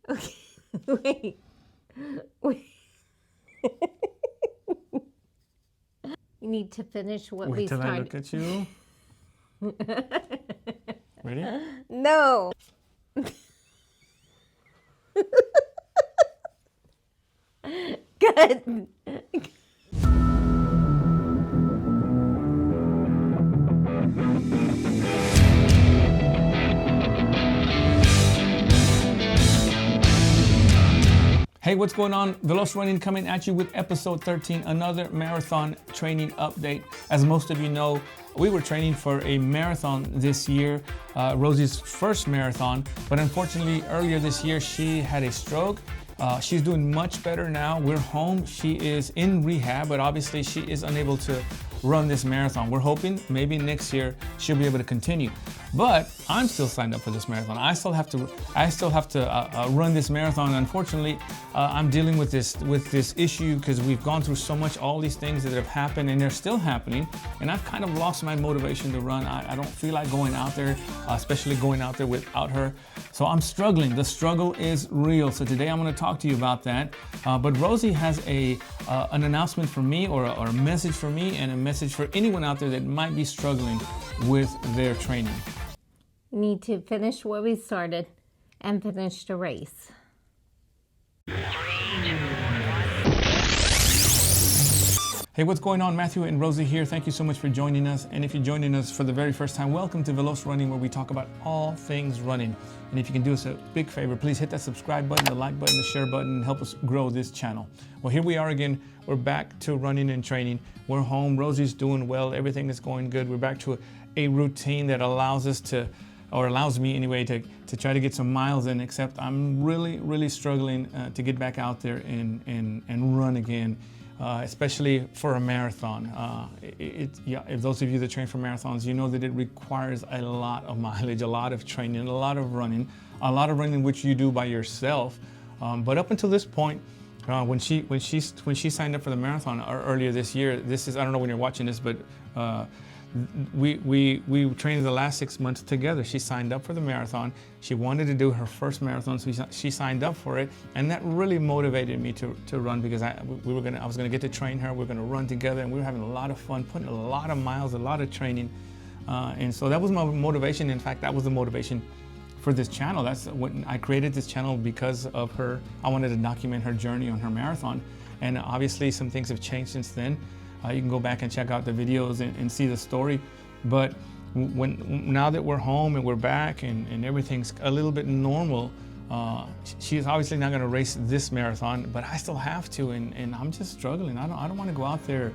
Okay, wait, wait. You need to finish what Wait we till I started. look at you. Ready? No. Good. Hey, what's going on? Veloz Running coming at you with episode 13, another marathon training update. As most of you know, we were training for a marathon this year, Rosie's first marathon, but unfortunately earlier this year she had a stroke. She's doing much better now. We're home. She is in rehab, but obviously she is unable to run this marathon. We're hoping maybe next year she'll be able to continue. But I'm still signed up for this marathon. I still have to run this marathon. Unfortunately, I'm dealing with this issue because we've gone through so much, all these things that have happened, and they're still happening. And I've kind of lost my motivation to run. I don't feel like going out there, especially going out there without her. So I'm struggling. The struggle is real. So today I'm going to talk to you about that. But Rosie has an announcement for me, or a message for me, and a message for anyone out there that might be struggling with their training. You need to finish what we started and finish the race. Hey, what's going on? Matthew and Rosie here. Thank you so much for joining us. And if you're joining us for the very first time, welcome to Veloz Running, where we talk about all things running. And if you can do us a big favor, please hit that subscribe button, the like button, the share button, and help us grow this channel. Well, here we are again. We're back to running and training. We're home. Rosie's doing well. Everything is going good. We're back to a routine that allows us to, or allows me anyway, to try to get some miles in, except I'm really struggling to get back out there and run again. Especially for a marathon. If those of you that train for marathons, you know that it requires a lot of mileage, a lot of training, a lot of running which you do by yourself. But up until this point, when she signed up for the marathon earlier this year, this is, I don't know when you're watching this, but we trained the last 6 months together. She signed up for the marathon. She wanted to do her first marathon, so she signed up for it, and that really motivated me to run, because I was gonna get to train her. We're gonna run together, and we were having a lot of fun, putting a lot of miles, a lot of training, and so that was my motivation. In fact, that was the motivation for this channel. That's when I created this channel, because of her. I wanted to document her journey on her marathon, and obviously some things have changed since then. You can go back and check out the videos and see the story. But now that we're home and we're back and everything's a little bit normal, she's obviously not going to race this marathon, but I still have to, and I'm just struggling. I don't want to go out there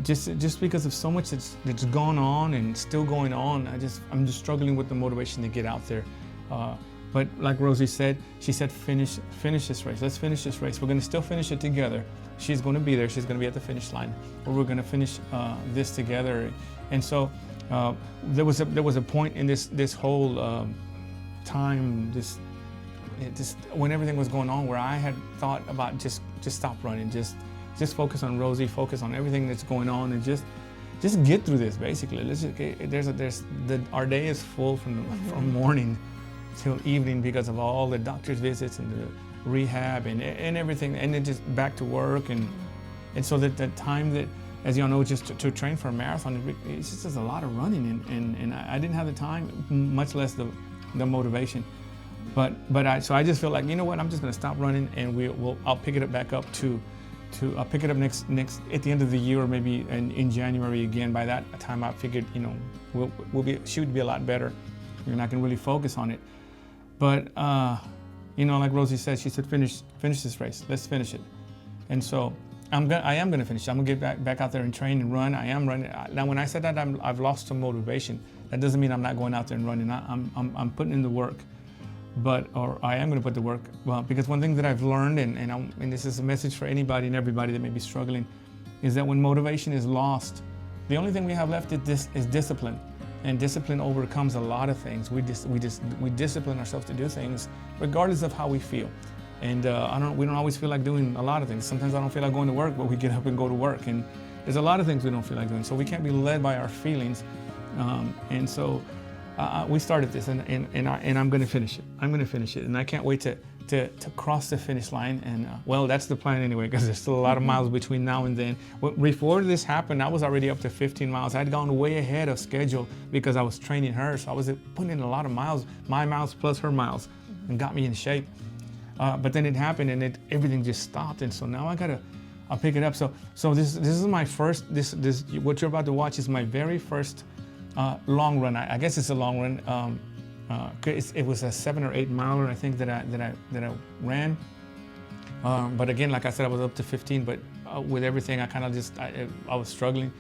just because of so much that's gone on and still going on. I'm just struggling with the motivation to get out there. But like Rosie said, she said, finish this race. Let's finish this race. We're going to still finish it together. She's going to be there. She's going to be at the finish line, or we're going to finish this together. And so there was a point in this whole time, when everything was going on, where I had thought about just stop running, just focus on Rosie, focus on everything that's going on, and just get through this. Basically, let's just our day is full from morning till evening because of all the doctor's visits and the rehab and everything, and then just back to work, and so that the time that, as y'all know, just to train for a marathon, it's just a lot of running, and I didn't have the time, much less the motivation. So I just feel like, you know what, I'm just going to stop running, and I'll pick it up back up I'll pick it up next at the end of the year, or maybe in January again. By that time, I figured, she would be a lot better, and I can really focus on it. But like Rosie said, she said, finish this race. Let's finish it. And so I am going to finish. I'm going to get back out there and train and run. I am running. Now, when I said that I've lost some motivation, that doesn't mean I'm not going out there and running. I'm putting in the work, or I am going to put the work. Well, because one thing that I've learned, and this is a message for anybody and everybody that may be struggling, is that when motivation is lost, the only thing we have left is discipline. And discipline overcomes a lot of things. We discipline ourselves to do things regardless of how we feel. And we don't always feel like doing a lot of things. Sometimes I don't feel like going to work, but we get up and go to work. And there's a lot of things we don't feel like doing. So we can't be led by our feelings. And so we started this, and I'm going to finish it. I'm going to finish it, and I can't wait to cross the finish line. And well, that's the plan anyway, because there's still a lot of miles between now and then. Before this happened, I was already up to 15 miles. I'd gone way ahead of schedule because I was training her, so I was putting in a lot of miles, my miles plus her miles, and got me in shape. But then it happened, and everything just stopped, and so now I'll pick it up. So this is my first. This what you're about to watch is my very first long run. I guess it's a long run. It was a 7 or 8 miler, I think, that I ran. But again, like I said, I was up to 15. But with everything, I kind of I was struggling.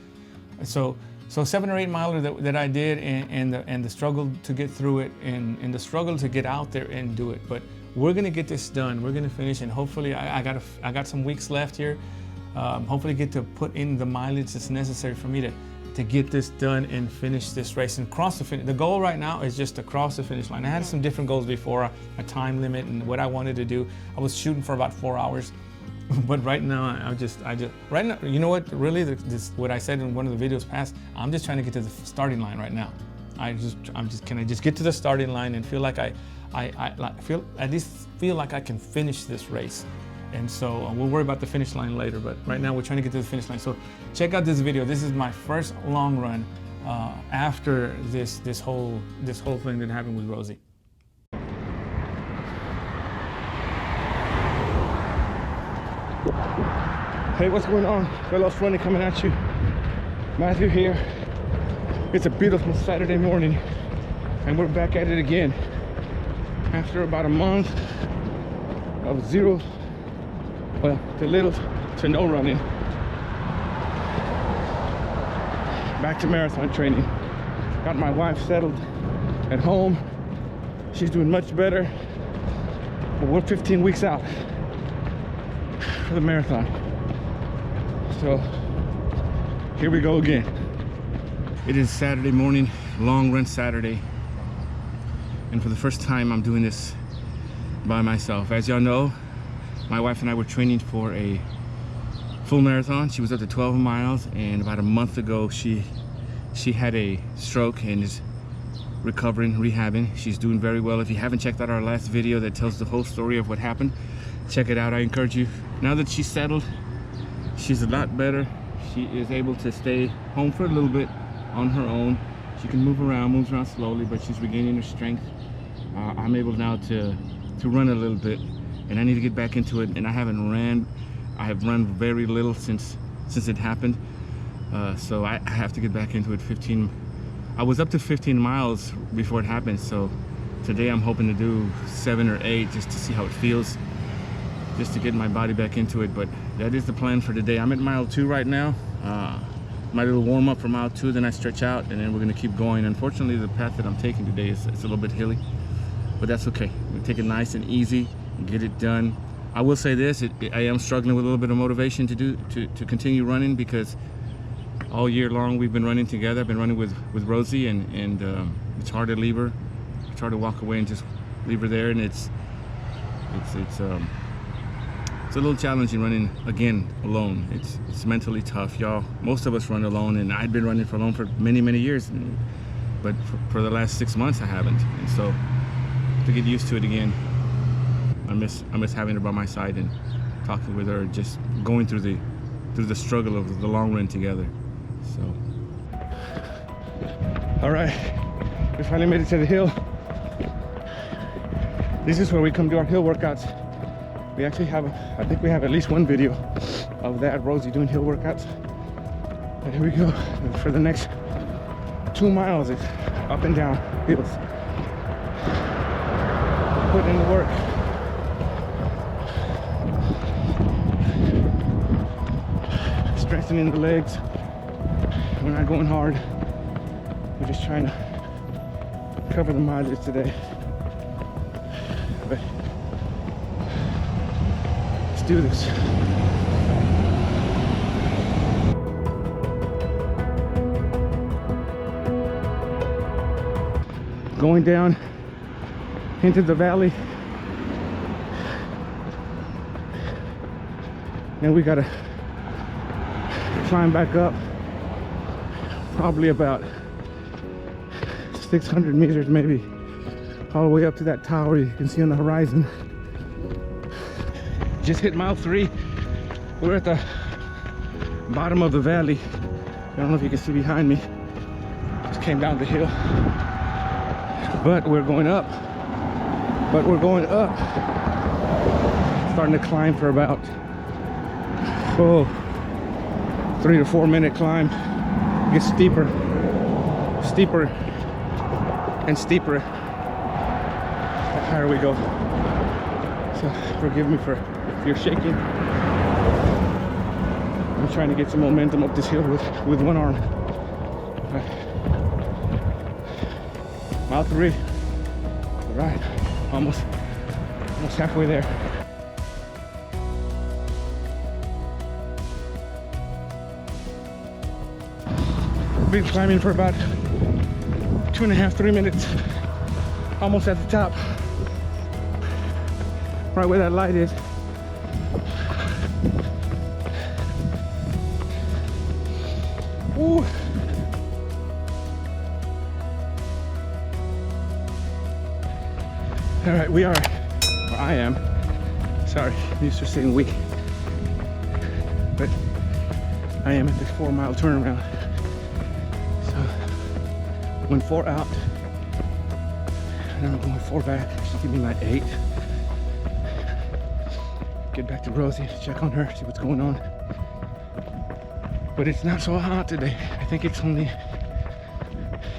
So 7 or 8 miler that I did, and the struggle to get through it, and the struggle to get out there and do it. But we're gonna get this done. We're gonna finish, and hopefully, I got some weeks left here. Hopefully, get to put in the mileage that's necessary for me to get this done and finish this race and cross the finish. The goal right now is just to cross the finish line. I had some different goals before, a time limit and what I wanted to do. I was shooting for about 4 hours, but right now right now, you know what? Really, what I said in one of the videos past, I'm just trying to get to the starting line right now. Can I just get to the starting line and feel like at least feel like I can finish this race. And so we'll worry about the finish line later, but right now we're trying to get to the finish line. So check out this video. This is my first long run after this whole thing that happened with Rosie. Hey, what's going on? Fellows running coming at you. Matthew here. It's a beautiful Saturday morning, and we're back at it again. After about a month of zero, well, to little to no running. Back to marathon training. Got my wife settled at home. She's doing much better. But we're 15 weeks out for the marathon. So here we go again. It is Saturday morning, long run Saturday. And for the first time, I'm doing this by myself. As y'all know, my wife and I were training for a full marathon. She was up to 12 miles, and about a month ago, she had a stroke and is recovering, rehabbing. She's doing very well. If you haven't checked out our last video that tells the whole story of what happened, check it out. I encourage you. Now that she's settled, she's a lot better. She is able to stay home for a little bit on her own. She can moves around slowly, but she's regaining her strength. I'm able now to run a little bit, and I need to get back into it. And I have run very little since it happened. So I have to get back into it. I was up to 15 miles before it happened. So today I'm hoping to do 7 or 8 just to see how it feels, just to get my body back into it. But that is the plan for today. I'm at mile 2 right now. My little warm up for mile 2, then I stretch out, and then we're gonna keep going. Unfortunately, the path that I'm taking today is a little bit hilly, but that's okay. We'll take it nice and easy and get it done. I will say this, I am struggling with a little bit of motivation to continue running, because all year long we've been running together. I've been running with Rosie, and it's hard to leave her. It's hard to walk away and just leave her there, and it's a little challenging running again alone. It's mentally tough, y'all. Most of us run alone, and I've been running alone for many years, but for the last 6 months I haven't. And so to get used to it again, I miss having her by my side and talking with her, just going through the struggle of the long run together. So all right, we finally made it to the hill. This is where we come do our hill workouts. We actually I think we have at least one video of that, Rosie doing hill workouts. And here we go. For the next 2 miles, it's up and down hills. Putting in the work. Strengthening the legs. We're not going hard. We're just trying to cover the mileage today. But do this. Going down into the valley, and we gotta climb back up, probably about 600 meters maybe, all the way up to that tower you can see on the horizon. Just hit mile 3. We're at the bottom of the valley. I don't know if you can see behind me. Just came down the hill. But we're going up. Starting to climb for about 3 to 4 minute climb. It gets steeper and steeper the higher we go. So forgive me if you're shaking. I'm trying to get some momentum up this hill with one arm. Mile 3. All right, almost halfway there. Been climbing for about 2.5, 3 minutes. Almost at the top. Right where that light is. Ooh. All right, we are, or I am, sorry, I'm used to saying we, but I am at this 4 mile turnaround. So, when 4 out, and then I'm going 4 back, she's giving me my 8. Get back to Rosie, check on her, see what's going on. But it's not so hot today. I think it's only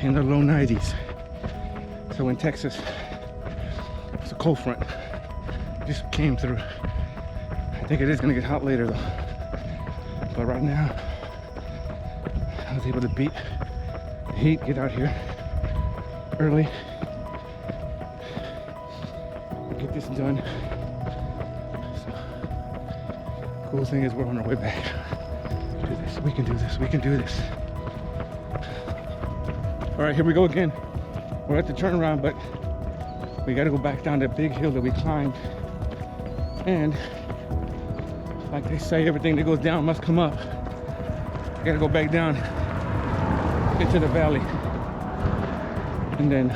in the low 90s. So in Texas, it's a cold front. Just came through. I think it is gonna get hot later though. But right now, I was able to beat the heat, get out here early, get this done. So, cool thing is we're on our way back. Do this. We can do this. We can do this. All right, here we go again. We're at the turnaround, but we got to go back down that big hill that we climbed. And like they say, everything that goes down must come up. We got to go back down into the valley, and then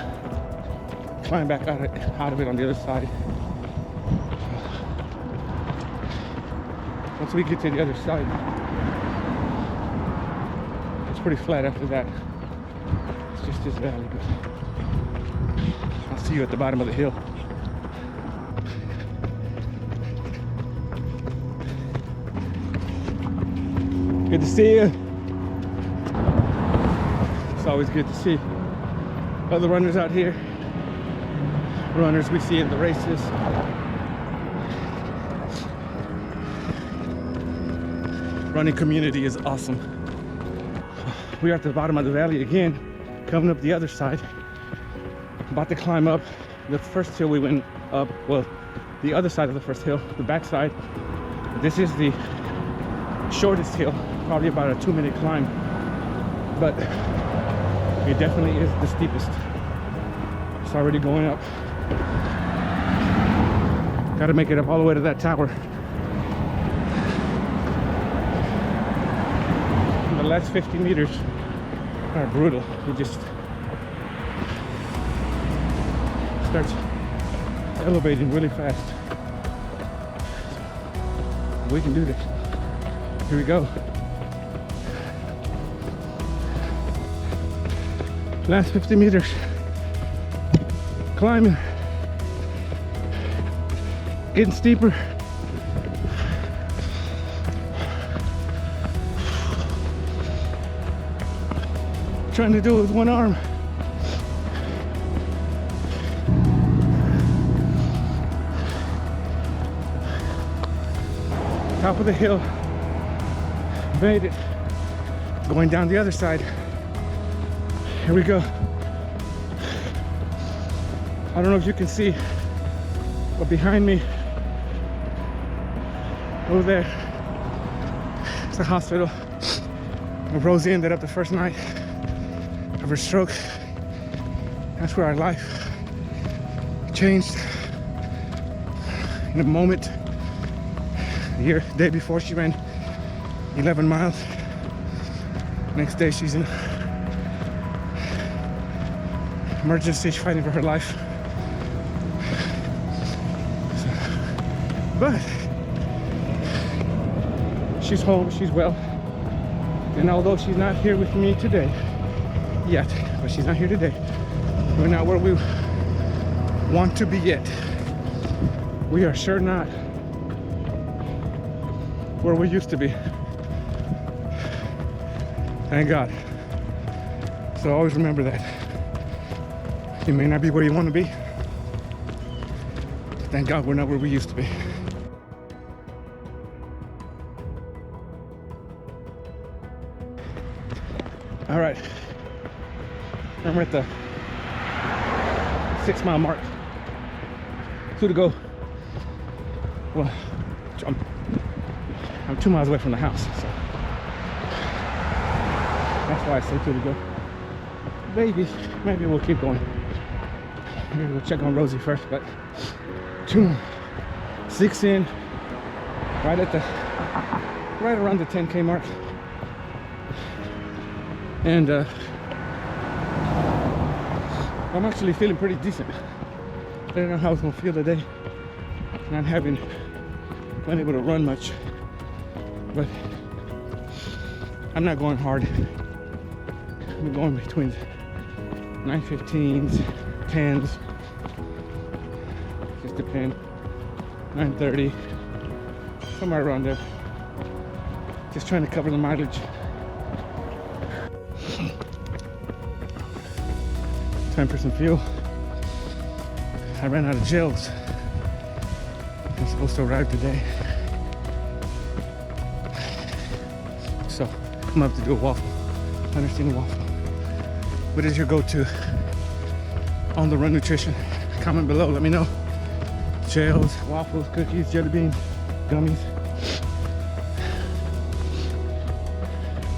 climb back out of it on the other side. Once we get to the other side, it's pretty flat after that. It's just this valley, but I'll see you at the bottom of the hill. Good to see you. It's always good to see other runners out here. Runners we see in the races. Running community is awesome. We're at the bottom of the valley again, coming up the other side. About to climb up the first hill we went up. Well, the other side of the first hill, the back side. This is the shortest hill, probably about a 2-minute climb, but it definitely is the steepest. It's already going up. Got to make it up all the way to that tower. The last 50 meters are brutal. It just starts elevating really fast. We can do this. Here we go. Last 50 meters. Climbing. Getting steeper. Trying to do it with one arm. Top of the hill. Made it. Going down the other side. Here we go. I don't know if you can see, but behind me, over there, it's a hospital. Rosie ended up the first night of her stroke. That's where our life changed in a moment. The day before, she ran 11 miles. Next day, she's in emergency. She's fighting for her life. But she's home, she's well. And although she's not here with me today, yet, but she's not here today, we're not where we want to be yet. We are sure not where we used to be. Thank God. So always remember that. You may not be where you want to be. Thank God we're not where we used to be. All right. I'm at the 6 mile mark. 2 to go. Well, I'm 2 miles away from the house, so that's why I say 2 to go. Maybe we'll keep going. Maybe we'll check on Rosie first, but 6 in, right around the 10K mark. And I'm actually feeling pretty decent. I don't know how it's gonna feel today, not been able to run much, but I'm not going hard. I'm going between 9:15s, 10s, just depend, 9:30, somewhere around there. Just trying to cover the mileage. Time for some fuel. I ran out of gels. I'm supposed to arrive today. So I'm gonna have to do a waffle. I understand a waffle. What is your go-to on the run nutrition? Comment below, let me know. Gels, waffles, cookies, jelly beans, gummies.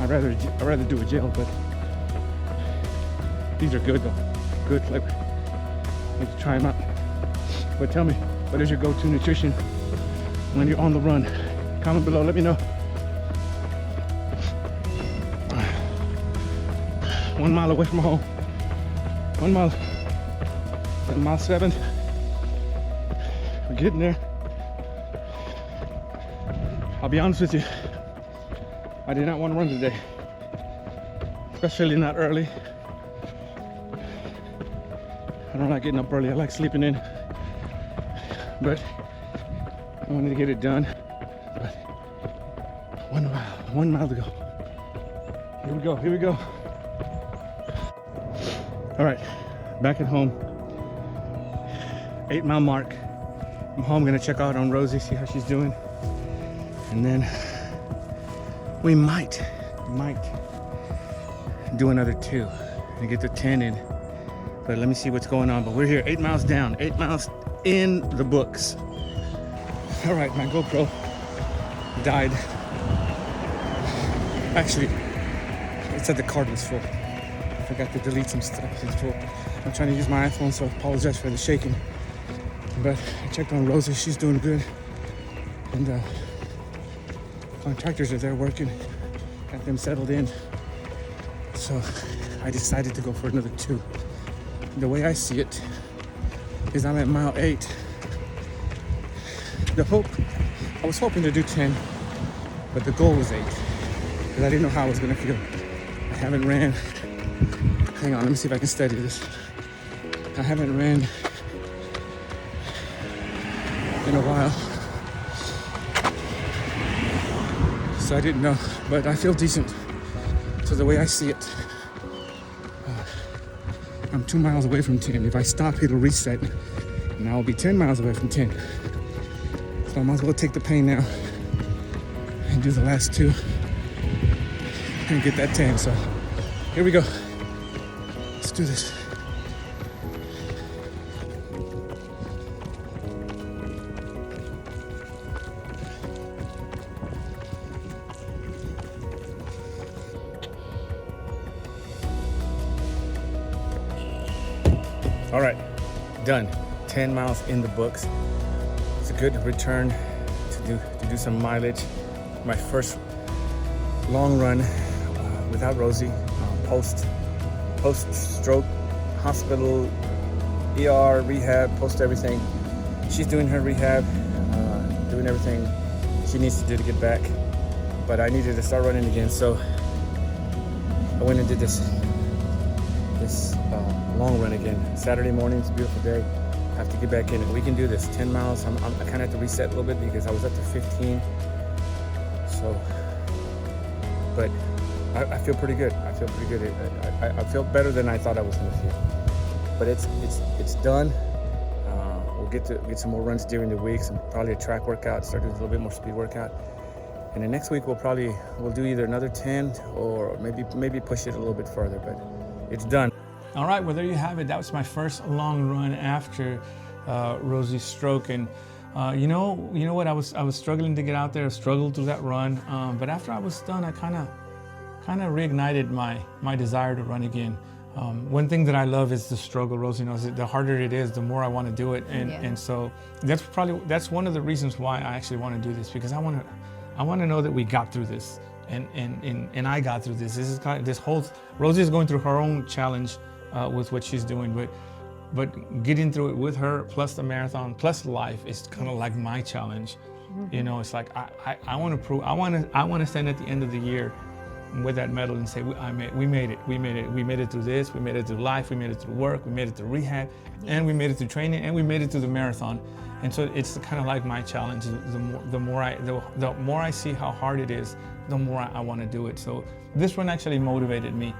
I'd rather do a gel, but these are good though. Good flavor. Need to try them out. But tell me, what is your go-to nutrition when you're on the run? Comment below, let me know. 1 mile away from home. 1 mile. Mile 7. We're getting there. I'll be honest with you. I did not want to run today. Especially not early. I don't like getting up early. I like sleeping in. But I wanted to get it done. But 1 mile to go. Here we go. All right, back at home. 8 mile mark. I'm home, gonna check out on Rosie, see how she's doing. And then we might do another 2 and get the 10 in. But let me see what's going on. But we're here, 8 miles down, 8 miles in the books. All right, my GoPro died. Actually, it said the card was full. I forgot to delete some stuff. It's full. I'm trying to use my iPhone, so I apologize for the shaking. But I checked on Rosie, she's doing good. And contractors are there working, got them settled in. So I decided to go for another 2. The way I see it is I'm at mile 8. I was hoping to do 10, but the goal was 8, because I didn't know how I was gonna feel. I haven't ran, hang on, let me see if I can steady this. I haven't ran in a while, so I didn't know, but I feel decent. So the way I see it, I'm 2 miles away from 10. If I stop, it'll reset, and I'll be 10 miles away from 10. So I might as well take the pain now and do the last 2 and get that 10. So here we go. Let's do this. All right, done. 10 miles in the books. It's a good return to do some mileage. My first long run without Rosie, post stroke hospital, ER, rehab, post everything. She's doing her rehab, doing everything she needs to do to get back. But I needed to start running again, so I went and did this long run again. Saturday morning, it's a beautiful day. I have to get back in it. We can do this. 10 miles. I kind of have to reset a little bit because I was up to 15. So, but I feel pretty good. I feel pretty good. I feel better than I thought I was going to feel. But it's done. We'll get some more runs during the week. Probably a track workout. Start doing a little bit more speed workout. And then next week we'll do either another 10 or maybe push it a little bit further. But it's done. All right, well, there you have it. That was my first long run after Rosie's stroke. And you know what? I was struggling to get out there, struggled through that run. But after I was done, I kind of reignited my desire to run again. One thing that I love is the struggle. Rosie knows it. The harder it is, the more I want to do it. And so that's one of the reasons why I actually want to do this, because I want to know that we got through this. And I got through this. This is kind of, Rosie is going through her own challenge with what she's doing, but getting through it with her, plus the marathon, plus life, is kind of like my challenge. You know, it's like I want to prove, I want to stand at the end of the year with that medal and say we made it through this, we made it through life, we made it through work, we made it through rehab, and we made it through training, and we made it through the marathon. And so it's kind of like my challenge. The more I see how hard it is, the more I want to do it. So this one actually motivated me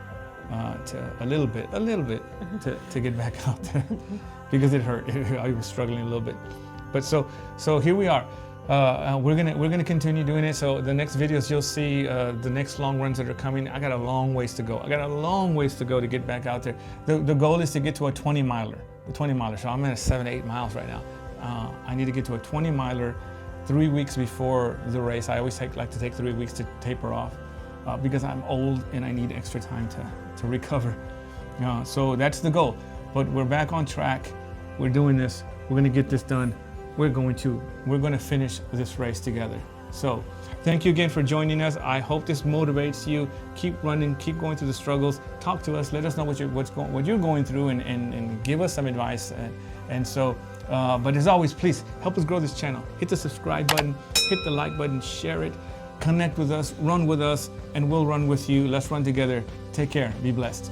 to a little bit to get back out there because it hurt. I was struggling a little bit, but so here we are. We're gonna continue doing it. So the next videos you'll see the next long runs that are coming. I got a long ways to go. To get back out there. The goal is to get to a 20 miler. So I'm at 7-8 miles right now. I need to get to a 20 miler 3 weeks before the race. I always like to take 3 weeks to taper off because I'm old and I need extra time to recover. So that's the goal. But we're back on track. We're doing this. We're gonna get this done. We're going to finish this race together. So thank you again for joining us. I hope this motivates you. Keep running, keep going through the struggles. Talk to us, let us know what you're going through, and give us some advice. But as always, please help us grow this channel. Hit the subscribe button, hit the like button, share it, connect with us, run with us, and we'll run with you. Let's run together. Take care, be blessed.